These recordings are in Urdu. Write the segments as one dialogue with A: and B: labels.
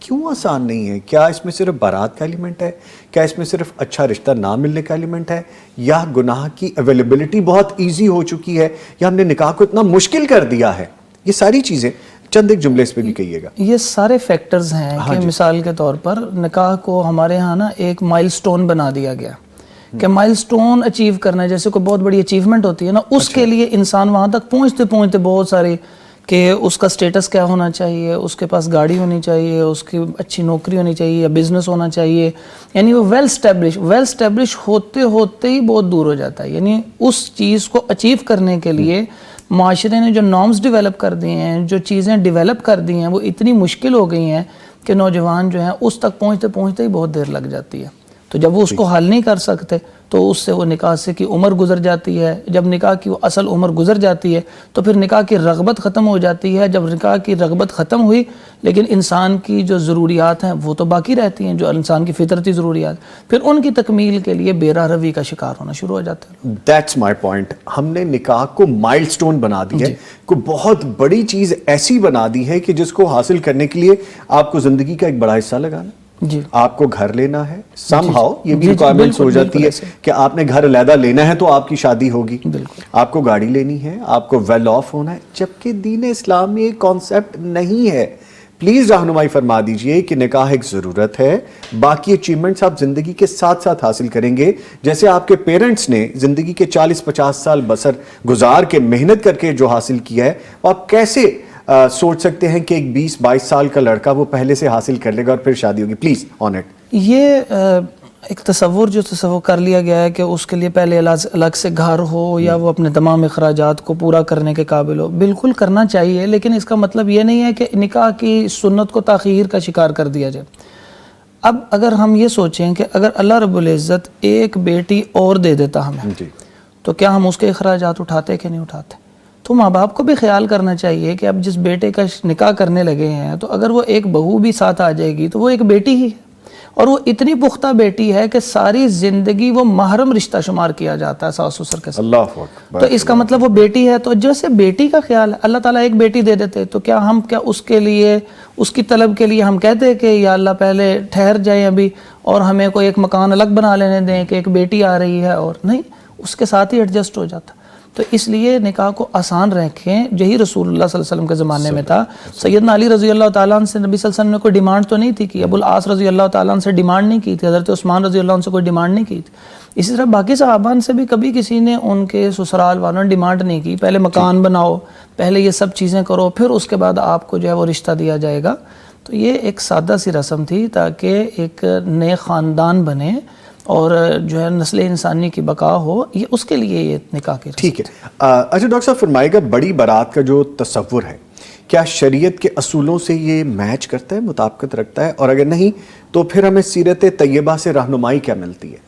A: کیوں آسان نہیں ہے؟ کیا اس میں صرف بارات کا ایلیمنٹ ہے؟ کیا اس میں صرف اچھا رشتہ نہ ملنے کا ایلیمنٹ ہے؟ یا گناہ کی اویلیبلٹی بہت ایزی ہو چکی ہے؟ یا ہم نے نکاح کو اتنا مشکل کر دیا ہے؟ یہ ساری چیزیں چند ایک جملے اس پہ بھی کہیے گا.
B: یہ سارے فیکٹرز ہیں کہ مثال کے طور پر نکاح کو ہمارے ہاں نا ایک مائل سٹون بنا دیا گیا کہ مائل سٹون اچیو کرنا ہے، جیسے کوئی بہت بڑی اچیومنٹ ہوتی ہے نا، اس کے لیے انسان وہاں تک پہنچتے پہنچتے بہت ساری کہ اس کا سٹیٹس کیا ہونا چاہیے، اس کے پاس گاڑی ہونی چاہیے، اس کی اچھی نوکری ہونی چاہیے یا بزنس ہونا چاہیے، یعنی وہ ویل اسٹیبلش ہوتے ہوتے ہی بہت دور ہو جاتا ہے. یعنی اس چیز کو اچیو کرنے کے لیے معاشرے نے جو نارمز ڈیولپ کر دیے ہیں، جو چیزیں ڈیولپ کر دی ہیں، وہ اتنی مشکل ہو گئی ہیں کہ نوجوان جو ہیں اس تک پہنچتے پہنچتے ہی بہت دیر لگ جاتی ہے. تو جب وہ اس کو حل نہیں کر سکتے تو اس سے وہ نکاح سے کی عمر گزر جاتی ہے. جب نکاح کی وہ اصل عمر گزر جاتی ہے تو پھر نکاح کی رغبت ختم ہو جاتی ہے. جب نکاح کی رغبت ختم ہوئی لیکن انسان کی جو ضروریات ہیں وہ تو باقی رہتی ہیں، جو انسان کی فطرتی ضروریات، پھر ان کی تکمیل کے لیے بے راہ روی کا شکار ہونا شروع ہو جاتا ہے.
A: That's my point. ہم نے نکاح کو مائل سٹون بنا دی ہے، کوئی بہت بڑی چیز ایسی بنا دی ہے کہ جس کو حاصل کرنے کے لیے آپ کو زندگی کا ایک بڑا حصہ لگانا، آپ کو گھر لینا ہے سم ہاؤ، یہ بھی ریکوائرمنٹس ہو جاتی ہے کہ آپ نے گھر علیحدہ لینا ہے تو آپ کی شادی ہوگی، آپ کو گاڑی لینی ہے، آپ کو ویل آف ہونا ہے، جبکہ دین اسلام میں یہ کانسیپٹ نہیں ہے. پلیز رہنمائی فرما دیجئے کہ نکاح ایک ضرورت ہے، باقی اچیومنٹس آپ زندگی کے ساتھ ساتھ حاصل کریں گے. جیسے آپ کے پیرنٹس نے زندگی کے 40-50 سال بسر گزار کے محنت کر کے جو حاصل کیا ہے، آپ کیسے سوچ سکتے ہیں کہ ایک 20-22 سال کا لڑکا وہ پہلے سے حاصل کر لے گا اور پھر شادی ہوگی؟ Please on it.
B: یہ ایک تصور کر لیا گیا ہے کہ اس کے لیے پہلے الگ سے گھر ہو یا وہ اپنے تمام اخراجات کو پورا کرنے کے قابل ہو. بالکل کرنا چاہیے، لیکن اس کا مطلب یہ نہیں ہے کہ نکاح کی سنت کو تاخیر کا شکار کر دیا جائے. اب اگر ہم یہ سوچیں کہ اگر اللہ رب العزت ایک بیٹی اور دے دیتا ہمیں تو کیا ہم اس کے اخراجات اٹھاتے کہ نہیں اٹھاتے؟ تو ماں باپ کو بھی خیال کرنا چاہیے کہ اب جس بیٹے کا نکاح کرنے لگے ہیں تو اگر وہ ایک بہو بھی ساتھ آ جائے گی تو وہ ایک بیٹی ہی ہے، اور وہ اتنی پختہ بیٹی ہے کہ ساری زندگی وہ محرم رشتہ شمار کیا جاتا ہے ساس سسر کے ساتھ.
A: اللہ اکبر.
B: تو اس کا مطلب وہ بیٹی ہے. تو جیسے بیٹی کا خیال ہے، اللہ تعالیٰ ایک بیٹی دے دیتے تو کیا ہم اس کے لیے، اس کی طلب کے لیے ہم کہتے کہ یا اللہ پہلے ٹھہر جائیں ابھی اور ہمیں کوئی ایک مکان الگ بنا لینے دیں کہ ایک بیٹی آ رہی ہے؟ اور نہیں، اس کے ساتھ ہی ایڈجسٹ ہو جاتا. تو اس لیے نکاح کو آسان رکھیں. یہی رسول اللہ صلی اللہ علیہ وسلم کے زمانے میں تھا. سیدنا علی رضی اللہ تعالیٰ عنہ سے نبی صلی اللہ علیہ وسلم نے کوئی ڈیمانڈ تو نہیں تھی کی. ابو العاص رضی اللہ تعالیٰ عنہ سے ڈیمانڈ نہیں کی تھی. حضرت عثمان رضی اللہ عنہ سے کوئی ڈیمانڈ نہیں کی تھی. اسی طرح باقی صحابہ سے بھی کبھی کسی نے ان کے سسرال والوں نے ڈیمانڈ نہیں کی. پہلے مکان بناؤ، پہلے یہ سب چیزیں کرو، پھر اس کے بعد آپ کو جو ہے وہ رشتہ دیا جائے گا. تو یہ ایک سادہ سی رسم تھی تاکہ ایک نئے خاندان بنے اور جو ہے نسل انسانی کی بقا ہو. یہ اس کے لیے یہ نکاح کی رسم. ٹھیک ہے.
A: اچھا ڈاکٹر صاحب فرمائے گا، بڑی بارات کا جو تصور ہے کیا شریعت کے اصولوں سے یہ میچ کرتا ہے، مطابقت رکھتا ہے؟ اور اگر نہیں تو پھر ہمیں سیرت طیبہ سے رہنمائی کیا ملتی ہے؟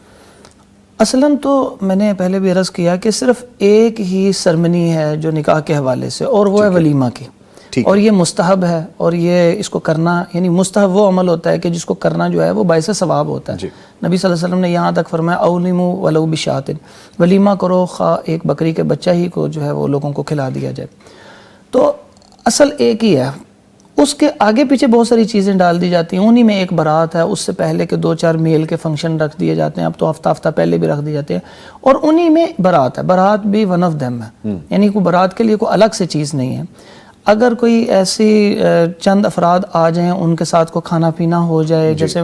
B: اصلاً تو میں نے پہلے بھی عرض کیا کہ صرف ایک ہی سرمنی ہے جو نکاح کے حوالے سے، اور وہ ہے ولیمہ کی. اور یہ مستحب ہے، اور یہ اس کو کرنا، یعنی مستحب وہ عمل ہوتا ہے کہ جس کو کرنا جو ہے وہ باعث ثواب ہوتا ہے. نبی صلی اللہ علیہ وسلم نے یہاں تک فرمایا اولیمو ولو بشات، ولیمہ کرو خواہ ایک بکری کے بچہ ہی کو جو ہے وہ لوگوں کو کھلا دیا جائے. تو اصل ایک ہی ہے، اس کے آگے پیچھے بہت ساری چیزیں ڈال دی جاتی ہیں. انہی میں ایک بارات ہے، اس سے پہلے کے 2-4 میل کے فنکشن رکھ دیے جاتے ہیں. اب تو ہفتہ پہلے بھی رکھ دی جاتے ہیں، اور انہی میں بارات ہے. بارات بھی ون آف دیم ہے، یعنی کوئی بارات کے لیے کوئی الگ سے چیز نہیں ہے. اگر کوئی ایسی چند افراد آ جائیں، ان کے ساتھ کو کھانا پینا ہو جائے، جیسے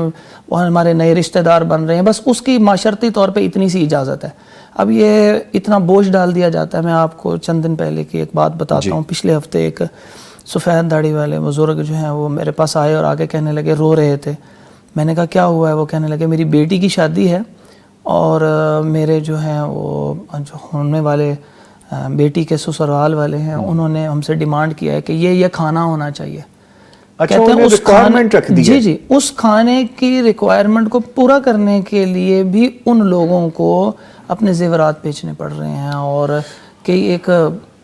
B: وہ ہمارے نئے رشتہ دار بن رہے ہیں، بس اس کی معاشرتی طور پہ اتنی سی اجازت ہے. اب یہ اتنا بوجھ ڈال دیا جاتا ہے. میں آپ کو چند دن پہلے کی ایک بات بتاتا ہوں. پچھلے ہفتے ایک سفید داڑھی والے بزرگ جو ہیں وہ میرے پاس آئے اور آگے کہنے لگے، رو رہے تھے. میں نے کہا کیا ہوا ہے؟ وہ کہنے لگے میری بیٹی کی شادی ہے اور میرے جو ہیں وہ جو ہونے والے بیٹی کے سسرال والے ہیں انہوں نے ہم سے ڈیمانڈ کیا ہے کہ یہ کھانا ہونا چاہیے.
A: اچھا، انہوں نے ریکوائرمنٹ رکھ دی ہے.
B: جی، اس کھانے کی ریکوائرمنٹ کو پورا کرنے کے لیے بھی ان لوگوں کو اپنے زیورات بیچنے پڑ رہے ہیں، اور کہ ایک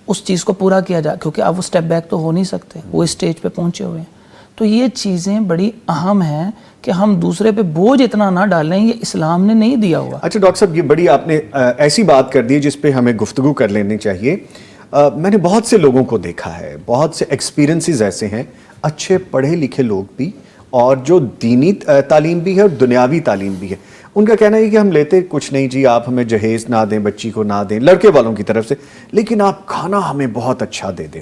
B: اس چیز کو پورا کیا جائے، کیونکہ اب وہ سٹیپ بیک تو ہو نہیں سکتے، وہ اسٹیج پہ پہنچے ہوئے ہیں. تو یہ چیزیں بڑی اہم ہیں کہ ہم دوسرے پہ بوجھ اتنا نہ ڈالیں، یہ اسلام نے نہیں دیا ہوا.
A: اچھا ڈاکٹر صاحب، یہ بڑی آپ نے ایسی بات کر دی جس پہ ہمیں گفتگو کر لینی چاہیے. میں نے بہت سے لوگوں کو دیکھا ہے، بہت سے ایکسپیرینسز ایسے ہیں، اچھے پڑھے لکھے لوگ بھی اور جو دینی تعلیم بھی ہے اور دنیاوی تعلیم بھی ہے. ان کا کہنا ہے کہ ہم لیتے کچھ نہیں جی, آپ ہمیں جہیز نہ دیں, بچی کو نہ دیں, لڑکے والوں کی طرف سے, لیکن آپ کھانا ہمیں بہت اچھا دے دیں.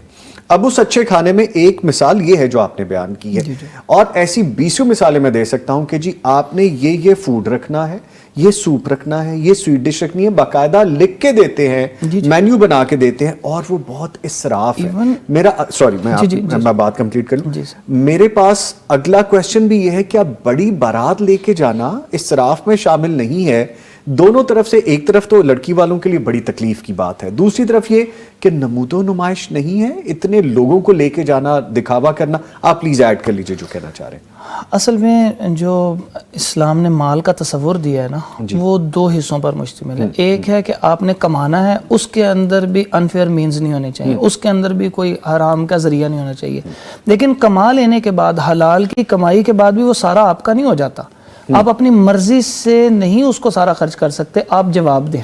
A: اب اس اچھے کھانے میں ایک مثال یہ ہے جو آپ نے بیان کی ہے, اور ایسی 20 مثالیں میں دے سکتا ہوں کہ جی آپ نے یہ فوڈ رکھنا ہے, یہ سوپ رکھنا ہے, یہ سویٹ ڈش رکھنی ہے, باقاعدہ لکھ کے دیتے ہیں, مینیو بنا کے دیتے ہیں, اور وہ بہت اسراف ہے. میرا سوری میں بات کمپلیٹ کر لوں. میرے پاس اگلا کویسچن بھی یہ ہے, کیا بڑی بارات لے کے جانا اسراف میں شامل نہیں ہے؟ دونوں طرف سے, ایک طرف تو لڑکی والوں کے لیے بڑی تکلیف کی بات ہے, دوسری طرف یہ کہ نمود و نمائش نہیں ہے اتنے لوگوں کو لے کے جانا, دکھاوا کرنا. آپ پلیز ایڈ کر لیجئے جو کہنا چاہ رہے ہیں.
B: اصل میں جو اسلام نے مال کا تصور دیا ہے نا, وہ 2 حصوں پر مشتمل ہے. ایک ہے کہ آپ نے کمانا ہے, اس کے اندر بھی انفیئر مینز نہیں ہونے چاہیے, اس کے اندر بھی کوئی حرام کا ذریعہ نہیں ہونا چاہیے. لیکن کما لینے کے بعد, حلال کی کمائی کے بعد بھی وہ سارا آپ کا نہیں ہو جاتا. آپ اپنی مرضی سے نہیں اس کو سارا خرچ کر سکتے, آپ جواب دیں.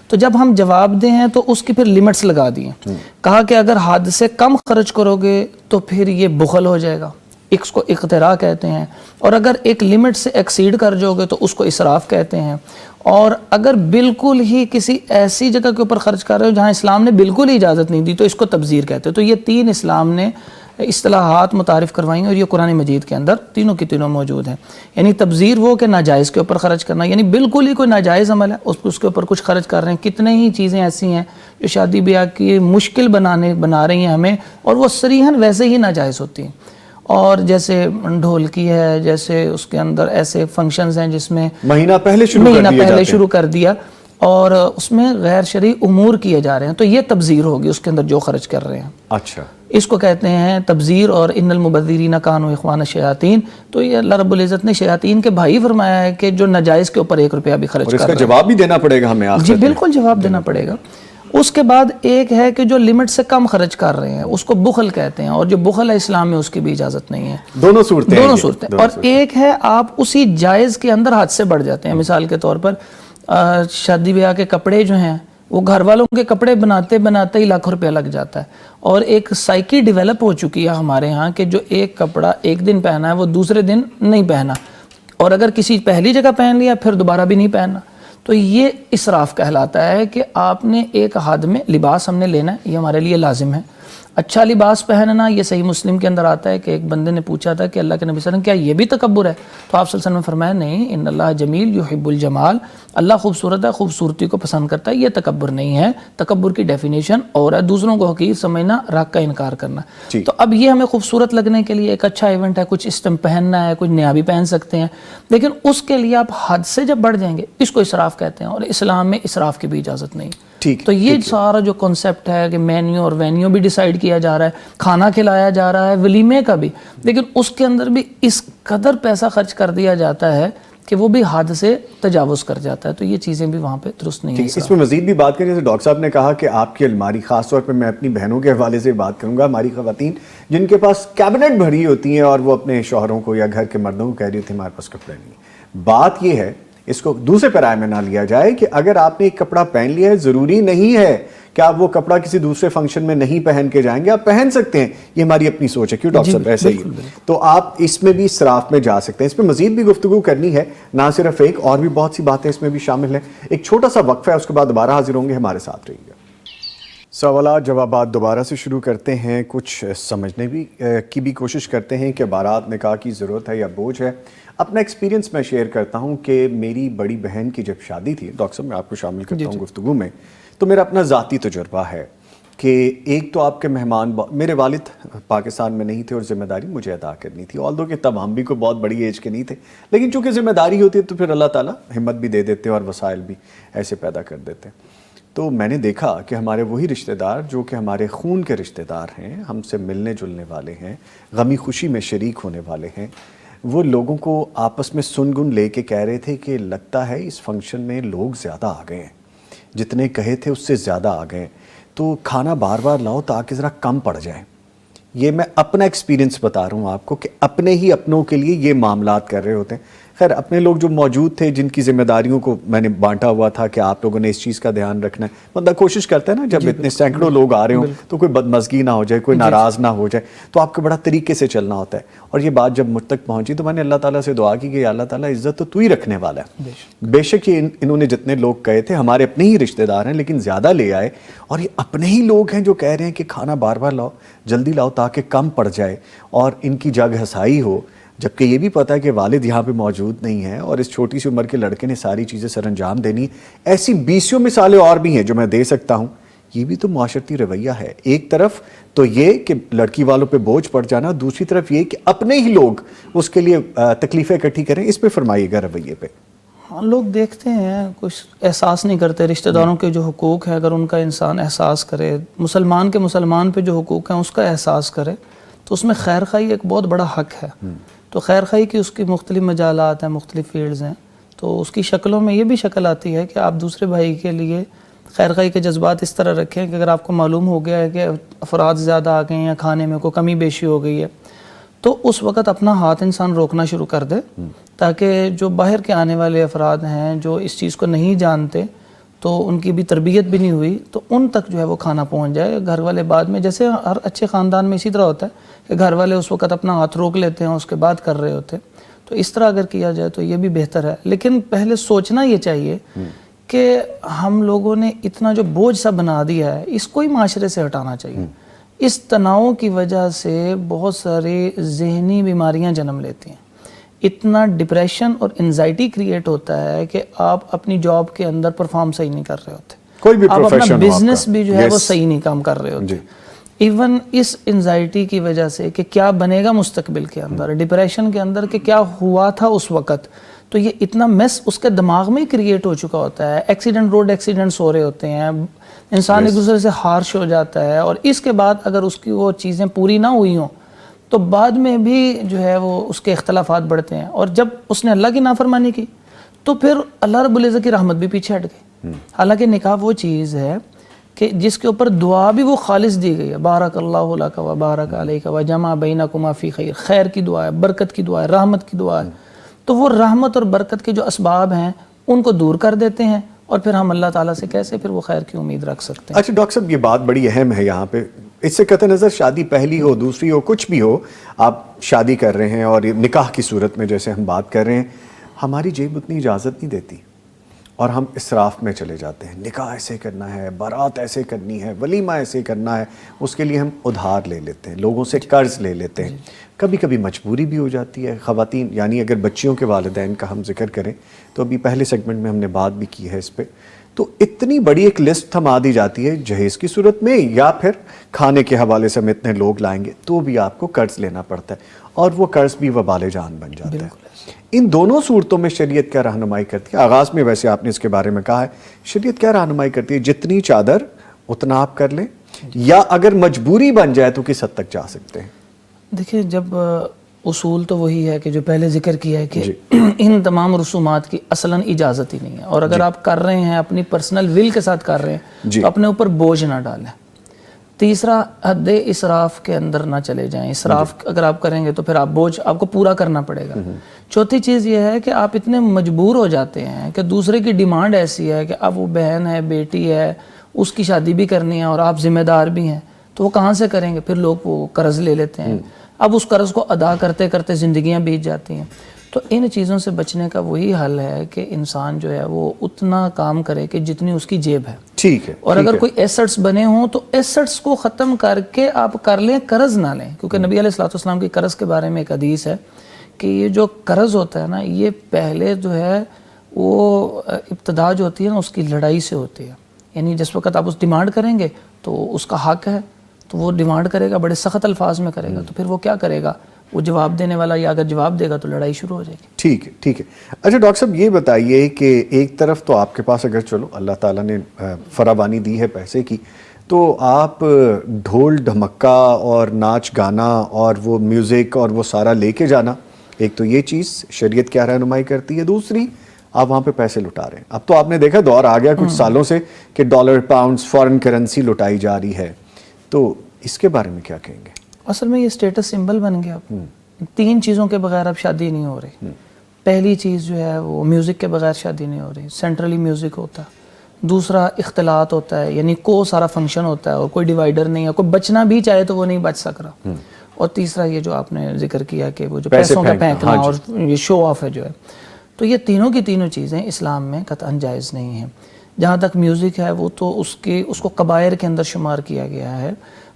B: تو جب ہم جواب دیں ہیں تو اس کی پھر لیمٹس لگا دی ہیں. کہا کہ اگر حد سے کم خرچ کرو گے تو پھر یہ بخل ہو جائے گا, اس کو اقتراء کہتے ہیں, اور اگر ایک لمٹ سے ایکسیڈ کر جاؤ گے تو اس کو اسراف کہتے ہیں. اور اگر بالکل ہی کسی ایسی جگہ کے اوپر خرچ کر رہے ہو جہاں اسلام نے بالکل ہی اجازت نہیں دی تو اس کو تبذیر کہتے ہیں. تو یہ 3 اسلام نے اصطلاحات متعارف کروائی ہیں, اور یہ قرآن مجید کے اندر تینوں کی تینوں موجود ہیں. یعنی تبذیر وہ کہ ناجائز کے اوپر خرچ کرنا, یعنی بالکل ہی کوئی ناجائز عمل ہے, اس کے اوپر کچھ خرچ کر رہے ہیں. کتنے ہی چیزیں ایسی ہیں جو شادی بیاہ کی مشکل بنا رہی ہیں ہمیں, اور وہ صریحاً ویسے ہی ناجائز ہوتی ہیں. اور جیسے ڈھولکی ہے, جیسے اس کے اندر ایسے فنکشنز ہیں جس میں
A: مہینہ پہلے
B: شروع کر دیا اور اس میں غیر شرعی امور کیے جا رہے ہیں, تو یہ تبذیر ہوگی اس کے اندر جو خرچ کر رہے ہیں.
A: اچھا,
B: اس کو کہتے ہیں تبذیر. اور ان المبذرین کانوا اخوان الشیاطین, تو یہ اللہ رب العزت نے شیاطین کے بھائی فرمایا ہے کہ جو ناجائز کے اوپر 1 روپیہ بھی خرچ کر رہے ہیں.
A: اور اس کا جواب بھی دینا پڑے گا ہمیں.
B: جی بالکل جواب دینا پڑے گا. اس کے بعد ایک ہے کہ جو لمٹ سے کم خرچ کر رہے ہیں, اس کو بخل کہتے ہیں, اور جو بخل ہے اسلام میں اس کی بھی اجازت نہیں ہے.
A: دونوں صورتیں.
B: اور ایک ہے آپ اسی جائز کے اندر حد سے بڑھ جاتے ہیں. مثال کے طور پر شادی بیاہ کے کپڑے جو ہیں وہ گھر والوں کے کپڑے بناتے بناتے ہی لاکھوں روپیہ لگ جاتا ہے. اور ایک سائیکی ڈیولپ ہو چکی ہے ہمارے ہاں کہ جو ایک کپڑا ایک دن پہنا ہے وہ دوسرے دن نہیں پہنا, اور اگر کسی پہلی جگہ پہن لیا پھر دوبارہ بھی نہیں پہننا. تو یہ اسراف کہلاتا ہے کہ آپ نے ایک حد میں لباس ہم نے لینا ہے, یہ ہمارے لیے لازم ہے. اچھا لباس پہننا, یہ صحیح مسلم کے اندر آتا ہے کہ ایک بندے نے پوچھا تھا کہ اللہ کے نبی صلی اللہ علیہ وسلم کیا یہ بھی تکبر ہے؟ تو آپ صلی اللہ علیہ وسلم نے فرمایا نہیں, ان اللہ جمیل یحب الجمال, اللہ خوبصورت ہے, خوبصورتی کو پسند کرتا ہے, یہ تکبر نہیں ہے. تکبر کی ڈیفینیشن اور ہے دوسروں کو حقیر سمجھنا, رق کا انکار کرنا. تو اب یہ ہمیں خوبصورت لگنے کے لیے ایک اچھا ایونٹ ہے, کچھ اس ٹائم پہننا ہے, کچھ نیا بھی پہن سکتے ہیں, لیکن اس کے لیے آپ حد سے جب بڑھ جائیں گے اس کو اسراف کہتے ہیں, اور اسلام میں اسراف کی بھی اجازت نہیں. تو یہ سارا جو کنسپٹ ہے کہ مینیو اور وینیو بھی ڈیسائیڈ کیا جا رہا ہے, کھانا کھلایا جا رہا ہے, ولیمے کا بھی, لیکن اس کے اندر بھی اس قدر پیسہ خرچ کر دیا جاتا ہے کہ وہ بھی حد سے تجاوز کر جاتا ہے. تو یہ چیزیں بھی وہاں پہ درست نہیں ہیں.
A: اس میں مزید بھی بات کریں, جیسے ڈاکٹر صاحب نے کہا کہ آپ کی الماری, خاص طور پہ میں اپنی بہنوں کے حوالے سے بات کروں گا, ہماری خواتین جن کے پاس کیبنٹ بھری ہوتی ہیں اور وہ اپنے شوہروں کو یا گھر کے مردوں کو کہہ رہی ہوتی ہیں ہمارے پاس کپڑے نہیں. بات یہ ہے, اس کو دوسرے پیرائے میں نہ لیا جائے کہ اگر آپ نے ایک کپڑا پہن لیا ہے, ضروری نہیں ہے کہ آپ وہ کپڑا کسی دوسرے فنکشن میں نہیں پہن کے جائیں گے, آپ پہن سکتے ہیں. یہ ہماری اپنی سوچ ہے, کیوں ڈاکٹر صاحب ایسے ہی. تو آپ اس میں بھی اسراف میں جا سکتے ہیں. اس پہ مزید بھی گفتگو کرنی ہے, نہ صرف ایک, اور بھی بہت سی باتیں اس میں بھی شامل ہیں. ایک چھوٹا سا وقفہ ہے, اس کے بعد دوبارہ حاضر ہوں گے, ہمارے ساتھ رہیے گا. سوالات جوابات دوبارہ سے شروع کرتے ہیں, کچھ سمجھنے کی بھی کوشش کرتے ہیں کہ بارات نکاح کی ضرورت ہے یا بوجھ ہے. اپنا ایکسپیرینس میں شیئر کرتا ہوں کہ میری بڑی بہن کی جب شادی تھی, ڈاکٹر صاحب میں آپ کو شامل کرتا ہوں گفتگو میں, تو میرا اپنا ذاتی تجربہ ہے کہ ایک تو آپ کے مہمان, میرے والد پاکستان میں نہیں تھے اور ذمہ داری مجھے ادا کرنی تھی, آلدو کہ تب ہم بھی کوئی بہت بڑی ایج کے نہیں تھے, لیکن چونکہ ذمہ داری ہوتی ہے تو پھر اللہ تعالیٰ ہمت بھی دے دیتے اور وسائل بھی ایسے پیدا کر دیتے. تو میں نے دیکھا کہ ہمارے وہی رشتہ دار جو کہ ہمارے خون کے رشتہ دار ہیں, ہم سے ملنے جلنے والے ہیں, غمی خوشی میں شریک ہونے والے ہیں, وہ لوگوں کو آپس میں سنگن لے کے کہہ رہے تھے کہ لگتا ہے اس فنکشن میں لوگ زیادہ آ گئے ہیں, جتنے کہے تھے اس سے زیادہ آ گئے ہیں, تو کھانا بار بار لاؤ تاکہ ذرا کم پڑ جائے. یہ میں اپنا ایکسپیرینس بتا رہا ہوں آپ کو کہ اپنے ہی اپنوں کے لیے یہ معاملات کر رہے ہوتے ہیں. خیر اپنے لوگ جو موجود تھے جن کی ذمہ داریوں کو میں نے بانٹا ہوا تھا کہ آپ لوگوں نے اس چیز کا دھیان رکھنا ہے. بندہ کوشش کرتا ہے نا جب اتنے سینکڑوں لوگ آ رہے ہوں تو کوئی بدمزگی نہ ہو جائے, کوئی ناراض نہ ہو جائے, تو آپ کو بڑا طریقے سے چلنا ہوتا ہے. اور یہ بات جب مجھ تک پہنچی تو میں نے اللہ تعالیٰ سے دعا کی کہ اللہ تعالیٰ عزت تو ہی رکھنے والا ہے. بے شک یہ انہوں نے جتنے لوگ کہے تھے ہمارے اپنے ہی رشتہ دار ہیں لیکن زیادہ لے آئے, اور یہ اپنے ہی لوگ ہیں جو کہہ رہے ہیں کہ کھانا بار بار لاؤ, جلدی لاؤ تاکہ کم پڑ جائے اور ان کی جگ ہسائی ہو, جبکہ یہ بھی پتہ ہے کہ والد یہاں پہ موجود نہیں ہے اور اس چھوٹی سی عمر کے لڑکے نے ساری چیزیں سر انجام دینی. ایسی 20 مثالیں اور بھی ہیں جو میں دے سکتا ہوں. یہ بھی تو معاشرتی رویہ ہے. ایک طرف تو یہ کہ لڑکی والوں پہ بوجھ پڑ جانا, دوسری طرف یہ کہ اپنے ہی لوگ اس کے لیے تکلیفیں اکٹھی کریں. اس پہ فرمائیے گا رویے پہ.
B: ہاں لوگ دیکھتے ہیں کچھ احساس نہیں کرتے رشتہ داروں کے جو حقوق ہیں, اگر ان کا انسان احساس کرے, مسلمان پہ جو حقوق ہیں اس کا احساس کرے تو اس میں خیر خواہی ایک بہت بڑا حق ہے. تو خیر خواہی کی اس کی مختلف مجالات ہیں, مختلف فیلڈز ہیں, تو اس کی شکلوں میں یہ بھی شکل آتی ہے کہ آپ دوسرے بھائی کے لیے خیر خواہی کے جذبات اس طرح رکھیں کہ اگر آپ کو معلوم ہو گیا ہے کہ افراد زیادہ آ گئے ہیں یا کھانے میں کوئی کمی بیشی ہو گئی ہے تو اس وقت اپنا ہاتھ انسان روکنا شروع کر دے, تاکہ جو باہر کے آنے والے افراد ہیں جو اس چیز کو نہیں جانتے تو ان کی بھی تربیت بھی نہیں ہوئی تو ان تک جو ہے وہ کھانا پہنچ جائے. گھر والے بعد میں, جیسے ہر اچھے خاندان میں اسی طرح ہوتا ہے کہ گھر والے اس وقت اپنا ہاتھ روک لیتے ہیں, اس کے بعد کر رہے ہوتے, تو اس طرح اگر کیا جائے تو یہ بھی بہتر ہے. لیکن پہلے سوچنا یہ چاہیے کہ ہم لوگوں نے اتنا جو بوجھ سا بنا دیا ہے اس کو ہی معاشرے سے ہٹانا چاہیے. اس تناؤ کی وجہ سے بہت ساری ذہنی بیماریاں جنم لیتی ہیں. اتنا ڈپریشن اور انزائٹی کریٹ ہوتا ہے کہ آپ اپنی جاب کے اندر پرفارم صحیح نہیں کر رہے ہوتے,
A: کوئی بھی
B: آپ اپنا
A: پروفیشن
B: بزنس بھی جو ہے وہ صحیح نہیں کام کر رہے ہوتے. ایون اس انزائٹی کی وجہ سے کہ کیا بنے گا مستقبل کے اندر, ڈپریشن کے اندر کہ کیا ہوا تھا اس وقت, تو یہ اتنا میس اس کے دماغ میں کریٹ ہو چکا ہوتا ہے. روڈ ایکسیڈنٹس ہو رہے ہوتے ہیں, انسان ایک دوسرے سے ہارش ہو جاتا ہے, اور اس کے بعد اگر اس کی وہ چیزیں پوری نہ ہوئی ہوں تو بعد میں بھی جو ہے وہ اس کے اختلافات بڑھتے ہیں. اور جب اس نے اللہ کی نافرمانی کی تو پھر اللہ رب العزت کی رحمت بھی پیچھے ہٹ گئی. حالانکہ نکاح وہ چیز ہے کہ جس کے اوپر دعا بھی وہ خالص دی گئی ہے, بارک اللہ لک و بارک علیک و جمع بینکما فی خیر, خیر کی دعا ہے, برکت کی دعا ہے, رحمت کی دعا ہے. تو وہ رحمت اور برکت کے جو اسباب ہیں ان کو دور کر دیتے ہیں, اور پھر ہم اللہ تعالیٰ سے کیسے پھر وہ خیر کی امید رکھ سکتے ہیں.
A: اچھا ڈاکٹر صاحب یہ بات بڑی اہم ہے یہاں پہ. اس سے قطع نظر شادی پہلی ہو دوسری ہو کچھ بھی ہو, آپ شادی کر رہے ہیں اور نکاح کی صورت میں جیسے ہم بات کر رہے ہیں, ہماری جیب اتنی اجازت نہیں دیتی اور ہم اسراف میں چلے جاتے ہیں. نکاح ایسے کرنا ہے, بارات ایسے کرنی ہے, ولیمہ ایسے کرنا ہے, اس کے لیے ہم ادھار لے لیتے ہیں, لوگوں سے قرض لے لیتے ہیں. کبھی کبھی مجبوری بھی ہو جاتی ہے. خواتین یعنی اگر بچیوں کے والدین کا ہم ذکر کریں تو ابھی پہلے سیگمنٹ میں ہم نے بات بھی کی ہے اس پہ, تو اتنی بڑی ایک لسٹ تھما دی جاتی ہے جہیز کی صورت میں, یا پھر کھانے کے حوالے سے ہم اتنے لوگ لائیں گے تو بھی آپ کو قرض لینا پڑتا ہے, اور وہ قرض بھی وبال جان بن جاتا ہے. ان دونوں صورتوں میں شریعت کیا رہنمائی کرتی ہے؟ آغاز میں ویسے آپ نے اس کے بارے میں کہا ہے, شریعت کیا رہنمائی کرتی ہے؟ جتنی چادر اتنا آپ کر لیں, یا اگر مجبوری بن جائے تو کس حد تک جا سکتے ہیں؟
B: دیکھیں, جب اصول تو وہی ہے کہ جو پہلے ذکر کیا ہے کہ ان تمام رسومات کی اصلاً اجازت ہی نہیں ہے, اور اگر آپ کر رہے ہیں اپنی پرسنل ول کے ساتھ کر رہے ہیں تو اپنے اوپر بوجھ نہ ڈالیں. تیسرا, حد اسراف کے اندر نہ چلے جائیں. اسراف اگر آپ کریں گے تو پھر بوجھ آپ کو پورا کرنا پڑے گا. چوتھی چیز یہ ہے کہ آپ اتنے مجبور ہو جاتے ہیں کہ دوسرے کی ڈیمانڈ ایسی ہے کہ اب وہ بہن ہے, بیٹی ہے, اس کی شادی بھی کرنی ہے اور آپ ذمہ دار بھی ہیں, تو وہ کہاں سے کریں گے؟ پھر لوگ وہ قرض لے لیتے ہیں. اب اس قرض کو ادا کرتے کرتے زندگیاں بیت جاتی ہیں. تو ان چیزوں سے بچنے کا وہی حل ہے کہ انسان جو ہے وہ اتنا کام کرے کہ جتنی اس کی جیب ہے.
A: ٹھیک ہے.
B: اور اگر کوئی ایسٹس بنے ہوں تو ایسٹس کو ختم کر کے آپ کر لیں, قرض نہ لیں. کیونکہ نبی علیہ الصلوۃ والسلام کی قرض کے بارے میں ایک حدیث ہے کہ یہ جو قرض ہوتا ہے نا, یہ پہلے جو ہے وہ ابتدا جو ہوتی ہے نا اس کی لڑائی سے ہوتی ہے. یعنی جس وقت آپ اس ڈیمانڈ کریں گے تو اس کا حق ہے, تو وہ ڈیمانڈ کرے گا, بڑے سخت الفاظ میں کرے گا, تو پھر وہ کیا کرے گا, وہ جواب دینے والا یا اگر جواب دے گا تو لڑائی شروع ہو جائے گی.
A: ٹھیک ہے, ٹھیک ہے. اچھا ڈاکٹر صاحب یہ بتائیے کہ ایک طرف تو آپ کے پاس اگر چلو اللہ تعالیٰ نے فراوانی دی ہے پیسے کی, تو آپ ڈھول ڈھمکا اور ناچ گانا اور وہ میوزک اور وہ سارا لے کے جانا, ایک تو یہ چیز شریعت کیا رہنمائی کرتی ہے. دوسری, آپ وہاں پہ پیسے لٹا رہے ہیں. اب تو آپ نے دیکھا دور آ گیا کچھ سالوں سے کہ ڈالر, پاؤنڈز, فارن کرنسی لٹائی جا رہی ہے, تو اس کے بارے میں کیا کہیں گے؟
B: اصل میں یہ اسٹیٹس سمبل بن گیا. 3 چیزوں کے بغیر اب شادی نہیں ہو رہی. پہلی چیز جو ہے وہ میوزک کے بغیر شادی نہیں ہو رہی، سینٹرلی میوزک ہوتا ہے. دوسرا اختلاط ہوتا ہے، یعنی کو سارا فنکشن ہوتا ہے اور کوئی ڈیوائڈر نہیں ہے، کوئی بچنا بھی چاہے تو وہ نہیں بچ سک رہا. اور تیسرا یہ جو آپ نے ذکر کیا کہ وہ جو پیسوں کا پھینکنا اور یہ شو آف ہے جو ہے، تو یہ تینوں کی تینوں چیزیں اسلام میں قطعاً جائز نہیں ہیں. جہاں تک میوزک ہے وہ تو اس کو کبائر کے اندر شمار کیا گیا ہے.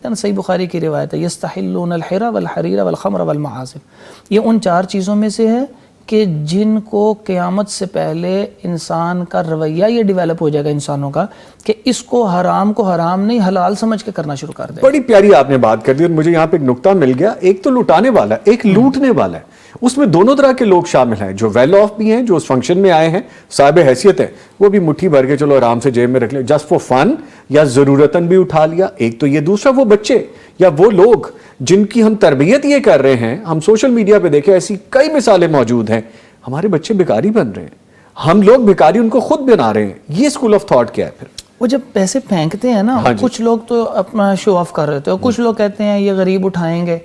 B: صحیح بخاری کی روایت ہے یستحلون الحر والحریر والخمر والمعازف، یہ ان 4 چیزوں میں سے ہے کہ جن کو قیامت سے پہلے انسان کا رویہ یہ ڈیولپ ہو جائے گا انسانوں کا کہ اس کو حرام نہیں حلال سمجھ کے کرنا شروع کر دے.
A: بڑی پیاری آپ نے بات کر دی اور مجھے یہاں پہ ایک نقطہ مل گیا. ایک تو لٹانے والا ہے، ایک لوٹنے والا ہے. اس میں دونوں طرح کے لوگ شامل ہیں، جو ویل آف بھی ہیں، جو اس فنکشن میں آئے ہیں، صاحب حیثیت ہے، وہ بھی مٹھی بھر کے چلو آرام سے جیب میں رکھ لیں جسٹ فور فن، یا ضرورتاً بھی اٹھا لیا. ایک تو یہ، دوسرا وہ بچے یا وہ لوگ جن کی ہم تربیت یہ کر رہے ہیں. ہم سوشل میڈیا پہ دیکھیں ایسی کئی مثالیں موجود ہیں، ہمارے بچے بھکاری بن رہے ہیں، ہم لوگ بھکاری ان کو خود بنا رہے ہیں. یہ اسکول آف تھاٹ کیا ہے پھر؟
B: وہ جب پیسے پھینکتے ہیں نا، کچھ لوگ تو اپنا شو آف کر رہے تھے اور کچھ لوگ کہتے ہیں یہ غریب اٹھائیں گے.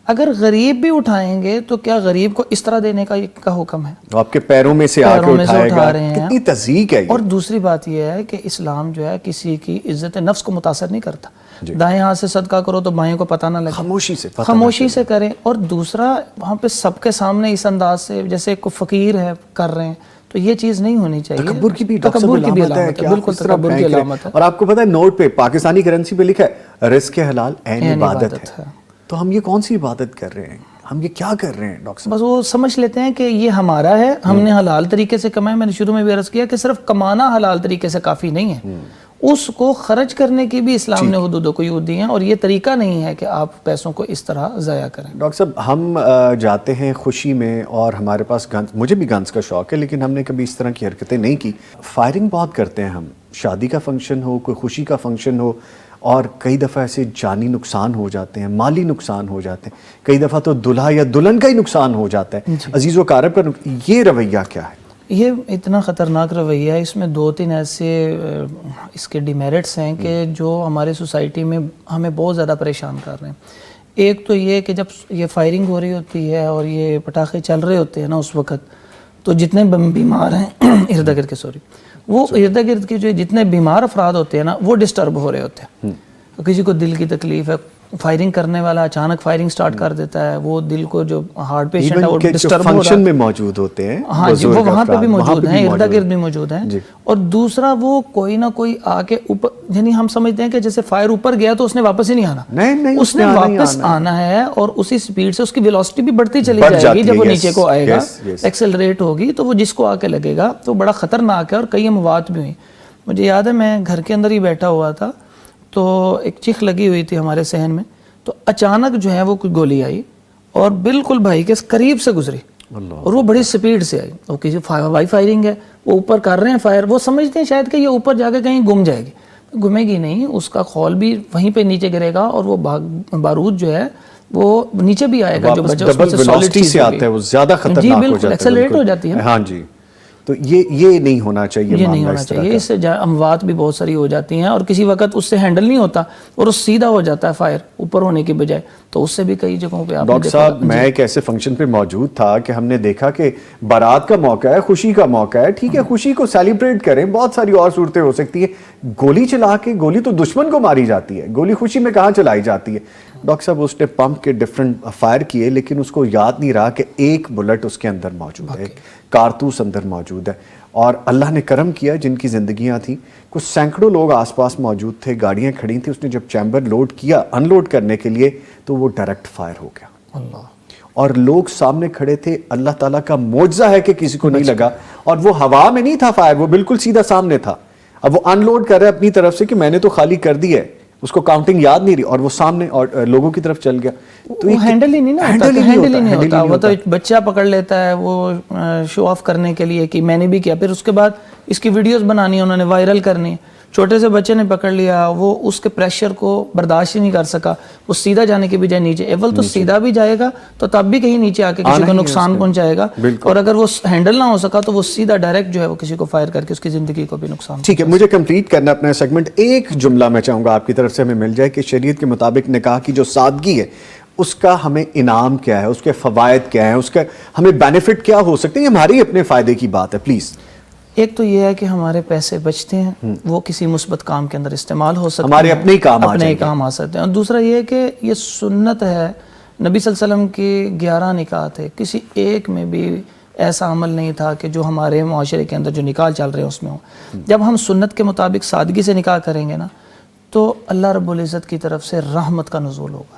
B: اگر غریب بھی اٹھائیں گے تو کیا غریب کو اس طرح دینے کا حکم ہے؟
A: آپ کے پیروں میں سے آ کے اٹھائے گا،
B: رہے ہیں.
A: کتنی تضحیق ہے.
B: اور دوسری بات یہ ہے کہ اسلام جو ہے کسی کی عزت نفس کو متاثر نہیں کرتا. دائیں ہاتھ سے صدقہ کرو تو بائیں کو پتہ نہ لگے، خاموشی سے کریں. اور دوسرا وہاں پہ سب کے سامنے اس انداز سے جیسے کوئی فقیر ہے کر رہے ہیں، تو یہ چیز نہیں ہونی چاہیے.
A: تکبر کی بھی علامت ہے، بالکل تکبر کی علامت ہے. اور آپ کو پتہ ہے نوٹ پہ پاکستانی کرنسی پہ لکھا ہے رزق حلال عین عبادت ہے. تو ہم یہ کون سی عبادت کر رہے ہیں؟ ہم یہ کیا کر رہے ہیں ڈاکٹر صاحب؟
B: بس وہ سمجھ لیتے ہیں کہ یہ ہمارا ہے، ہم نے حلال طریقے سے کمایا. میں نے شروع میں بھی عرض کیا کہ صرف کمانا حلال طریقے سے کافی نہیں ہے، اس کو خرچ کرنے کی بھی اسلام نے حدود و قیود دی ہیں. اور یہ طریقہ نہیں ہے کہ آپ پیسوں کو اس طرح ضائع کریں.
A: ڈاکٹر صاحب ہم جاتے ہیں خوشی میں اور ہمارے پاس گنز، مجھے بھی گنز کا شوق ہے لیکن ہم نے کبھی اس طرح کی حرکتیں نہیں کی. فائرنگ بہت کرتے ہیں ہم، شادی کا فنکشن ہو، کوئی خوشی کا فنکشن ہو، اور کئی دفعہ ایسے جانی نقصان ہو جاتے ہیں، مالی نقصان ہو جاتے ہیں، کئی دفعہ تو دلہا یا دلہن کا ہی نقصان ہو جاتا ہے. عزیز و اقارب کا یہ رویہ کیا ہے؟
B: یہ اتنا خطرناک رویہ ہے. اس میں 2-3 ایسے اس کے ڈیمیرٹس ہیں کہ جو ہمارے سوسائٹی میں ہمیں بہت زیادہ پریشان کر رہے ہیں. ایک تو یہ کہ جب یہ فائرنگ ہو رہی ہوتی ہے اور یہ پٹاخے چل رہے ہوتے ہیں نا اس وقت، تو جتنے بیمار ہیں ارد گرد کے وہ ارد گرد کے جو جتنے بیمار افراد ہوتے ہیں نا وہ ڈسٹرب ہو رہے ہوتے ہیں. کسی کو دل کی تکلیف ہے، فائرنگ کرنے والا اچانک فائرنگ سٹارٹ کر دیتا ہے، وہ دل کو جو ہارٹ پیشنٹ ہے وہ ڈسٹرب ہو رہا ہے.
A: فنکشن میں موجود ہوتے ہیں،
B: ہاں جی، وہ وہاں پہ بھی موجود ہیں، ارد گرد بھی موجود ہیں. اور دوسرا وہ کوئی نہ کوئی آ کے اوپر، یعنی ہم سمجھتے ہیں کہ جیسے فائر اوپر گیا تو اس نے واپس ہی نہیں آنا. نہیں، اس نے واپس آنا ہے اور اسی سپیڈ سے اس کی ویلوسٹی بھی بڑھتی چلی جائے گی. جب وہ نیچے کو آئے گا، ایکسلریٹ ہوگی، تو وہ جس کو آ کے لگے گا تو بڑا خطرناک ہے. اور کئی اموات بھی ہوئی. مجھے یاد ہے میں گھر کے اندر ہی بیٹھا ہوا تھا تو ایک چیخ لگی ہوئی تھی ہمارے صحن میں، تو اچانک جو ہے وہ کوئی گولی آئی اور بالکل بھائی کے قریب سے گزری اور وہ بڑی سپیڈ سے آئی. وہ کسی وائی فائرنگ ہے، وہ اوپر کر رہے ہیں فائر، وہ سمجھتے ہیں شاید کہ یہ اوپر جا کے کہیں گم جائے گی. گمے گی نہیں، اس کا خول بھی وہیں پہ نیچے گرے گا اور وہ بارود جو ہے وہ نیچے بھی آئے گا. جو بچہ اس میں سے سالڈ چیز
A: آتا ہے وہ زیادہ خطرناک
B: جی بالکل ایکسلریٹ ہو جاتی ہے.
A: ہاں جی، تو یہ نہیں ہونا چاہیے.
B: یہ نہیں ہونا چاہیے. اس سے اموات بھی بہت ساری ہو جاتی ہیں اور کسی وقت اس سے ہینڈل نہیں ہوتا اور اس سیدھا ہو جاتا ہے فائر اوپر ہونے کی بجائے. تو اس سے بھی کئی جگہوں پہ
A: ڈاکٹر صاحب میں ایک ایسے فنکشن پہ موجود تھا کہ ہم نے دیکھا کہ بارات کا موقع ہے، خوشی کا موقع ہے، ٹھیک ہے خوشی کو سیلیبریٹ کریں، بہت ساری اور صورتیں ہو سکتی ہیں. گولی چلا کے، گولی تو دشمن کو ماری جاتی ہے، گولی خوشی میں کہاں چلائی جاتی ہے؟ ڈاکٹر صاحب اس نے پمپ کے ڈفرنٹ فائر کیے لیکن اس کو یاد نہیں رہا کہ ایک بلٹ اس کے اندر موجود ہے، ایک کارتوس اندر موجود ہے. اور اللہ نے کرم کیا جن کی زندگیاں تھیں، کچھ سینکڑوں لوگ آس پاس موجود تھے، گاڑیاں کھڑی تھیں. اس نے جب چیمبر لوڈ کیا ان لوڈ کرنے کے لیے تو وہ ڈائریکٹ فائر ہو گیا.
B: اللہ.
A: اور لوگ سامنے کھڑے تھے. اللہ تعالیٰ کا معجزہ ہے کہ کسی کو نہیں لگا. اور وہ ہوا میں نہیں تھا فائر، وہ بالکل سیدھا سامنے تھا. اب وہ ان لوڈ کر رہا ہے اپنی طرف سے کہ میں نے تو خالی کر دی ہے، اس کو کاؤنٹنگ یاد نہیں رہی اور وہ سامنے اور لوگوں کی طرف چل گیا. تو
B: وہ ہینڈل ہی نہیں ہوتا. وہ تو بچہ پکڑ لیتا ہے وہ شو آف کرنے کے لیے کہ میں نے بھی کیا، پھر اس کے بعد اس کی ویڈیوز بنانی ہے، انہوں نے وائرل کرنی ہے. چھوٹے سے بچے نے پکڑ لیا، وہ اس کے پریشر کو برداشت ہی نہیں کر سکا، وہ سیدھا جانے کے بجائے نیچے. اول تو سیدھا بھی جائے گا تو تب بھی کہیں نیچے آ کے کسی کو نقصان پہنچائے گا، اور اگر وہ ہینڈل نہ ہو سکا تو وہ سیدھا ڈائریکٹ جو ہے وہ کسی کو فائر کر کے اس کی زندگی کو بھی نقصان.
A: ٹھیک ہے، مجھے کمپلیٹ کرنا اپنا سیگمنٹ. ایک جملہ میں چاہوں گا آپ کی طرف سے ہمیں مل جائے کہ شریعت کے مطابق نکاح کی جو سادگی ہے اس کا ہمیں انعام کیا ہے, اس کے فوائد کیا ہیں, اس کا ہمیں بینیفٹ کیا ہو سکتے ہیں, یہ ہماری اپنے فائدے کی بات ہے پلیز.
B: ایک تو یہ ہے کہ ہمارے پیسے بچتے ہیں, وہ کسی مثبت کام کے اندر استعمال ہو سکتے ہیں,
A: ہمارے اپنے ہی کام
B: آ سکتے ہیں. اور دوسرا یہ ہے کہ یہ سنت ہے, نبی صلی اللہ علیہ وسلم کی 11 نکاح تھے, کسی ایک میں بھی ایسا عمل نہیں تھا کہ جو ہمارے معاشرے کے اندر جو نکاح چل رہے ہیں اس میں ہو. جب ہم سنت کے مطابق سادگی سے نکاح کریں گے نا تو اللہ رب العزت کی طرف سے رحمت کا نزول ہوگا.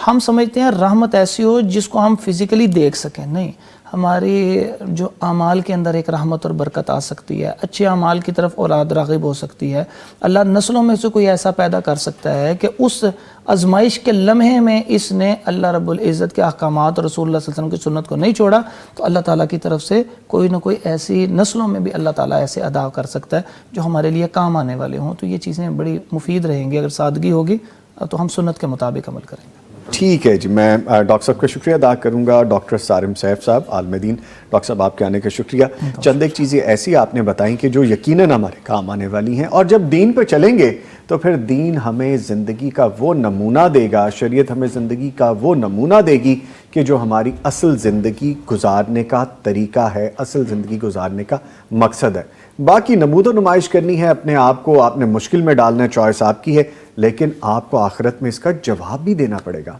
B: ہم سمجھتے ہیں رحمت ایسی ہو جس کو ہم فزیکلی دیکھ سکیں, نہیں, ہماری جو اعمال کے اندر ایک رحمت اور برکت آ سکتی ہے, اچھے اعمال کی طرف اولاد راغب ہو سکتی ہے. اللہ نسلوں میں سے کوئی ایسا پیدا کر سکتا ہے کہ اس آزمائش کے لمحے میں اس نے اللہ رب العزت کے احکامات اور رسول اللہ صلی اللہ علیہ وسلم کی سنت کو نہیں چھوڑا, تو اللہ تعالیٰ کی طرف سے کوئی نہ کوئی ایسی نسلوں میں بھی اللہ تعالیٰ ایسے ادا کر سکتا ہے جو ہمارے لیے کام آنے والے ہوں. تو یہ چیزیں بڑی مفید رہیں گی اگر سادگی ہوگی تو ہم سنت کے مطابق عمل کریں گے.
A: ٹھیک ہے جی, میں ڈاکٹر صاحب کا شکریہ ادا کروں گا. ڈاکٹر صارم سیف صاحب, عالم دین. ڈاکٹر صاحب آپ کے آنے کا شکریہ. چند ایک چیزیں ایسی آپ نے بتائیں کہ جو یقیناً ہمارے کام آنے والی ہیں, اور جب دین پہ چلیں گے تو پھر دین ہمیں زندگی کا وہ نمونہ دے گا, شریعت ہمیں زندگی کا وہ نمونہ دے گی کہ جو ہماری اصل زندگی گزارنے کا طریقہ ہے, اصل زندگی گزارنے کا مقصد ہے. باقی نمود و نمائش کرنی ہے اپنے آپ کو, آپ نے مشکل میں ڈالنا ہے, چوائس آپ کی ہے, لیکن آپ کو آخرت میں اس کا جواب بھی دینا پڑے گا.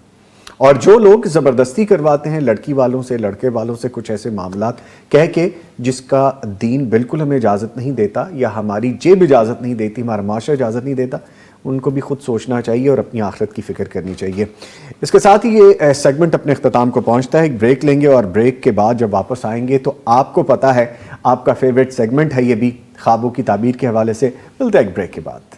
A: اور جو لوگ زبردستی کرواتے ہیں لڑکی والوں سے, لڑکے والوں سے کچھ ایسے معاملات کہہ کے جس کا دین بالکل ہمیں اجازت نہیں دیتا, یا ہماری جیب اجازت نہیں دیتی, ہمارا معاشرہ اجازت نہیں دیتا, ان کو بھی خود سوچنا چاہیے اور اپنی آخرت کی فکر کرنی چاہیے. اس کے ساتھ ہی یہ سیگمنٹ اپنے اختتام کو پہنچتا ہے. ایک بریک لیں گے اور بریک کے بعد جب واپس آئیں گے تو آپ کو پتہ ہے آپ کا فیوریٹ سیگمنٹ ہے یہ بھی, خوابوں کی تعبیر کے حوالے سے. ملتا ہے ایک بریک کے بعد.